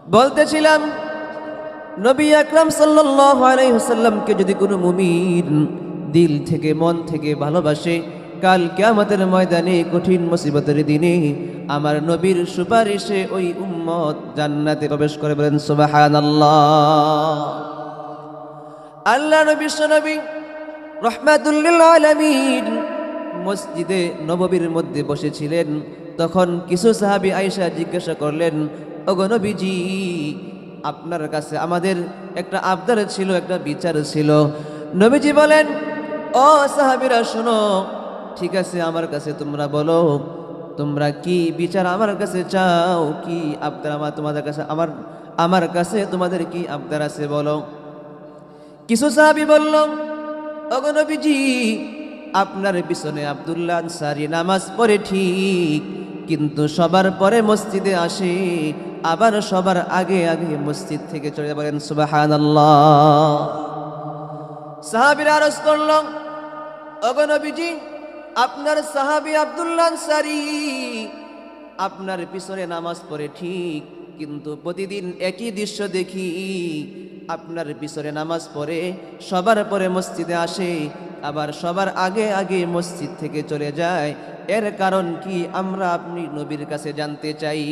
বলতেছিলাম নবী আকরাম সাল্লাল্লাহু আলাইহি ওয়াসাল্লামকে যদি কোনো মুমিন দিল থেকে মন থেকে ভালোবাসে, কাল কিয়ামতের ময়দানে কঠিন মুসিবতের দিনে আমার নবীর সুপারিশে ওই উম্মত জান্নাতে প্রবেশ করে। বলেন সুবহানাল্লাহ। আল্লাহ নবী নবী রাহমাতুল লিল আলামিন মসজিদে নববীর মধ্যে বসেছিলেন। তখন কিছু সাহাবী আয়েশা জিজ্ঞাসা করলেন, ওগো নবীজি, আপনার কাছে আমাদের একটা আবদার ছিল, একটা বিচার ছিল। নবীজি বলেন, ও সাহাবীরা শোনো, ঠিক আছে, আমার কাছে তোমরা বলো, তোমরা কি বিচার আমার কাছে চাও, কি আবদার আমার তোমাদের কাছে, আমার কাছে তোমাদের কি আবদার আছে বলো। কিছু সাহাবী বলল, ওগো নবীজি, আপনার পিছনে আব্দুল্লাহ আনসারী নামাজ পড়ে ঠিক, কিন্তু সবার পরে মসজিদে আসে, আবার সবার আগে আগে মসজিদ থেকে চলে যায়। বলেন সুবহানাল্লাহ। সাহাবীরা আরজ করল, ওগো নবীজি, আপনার সাহাবী আব্দুল্লাহ আনসারী আপনার পিছনে নামাজ পড়ে ঠিক, কিন্তু প্রতিদিন একই দৃশ্য দেখি, আপনার পিছনে নামাজ পড়ে সবার পরে মসজিদে আসে, আবার সবার আগে আগে মসজিদ থেকে চলে যায়। এর কারণ কি আমরা আপনি নবীর কাছে জানতে চাই।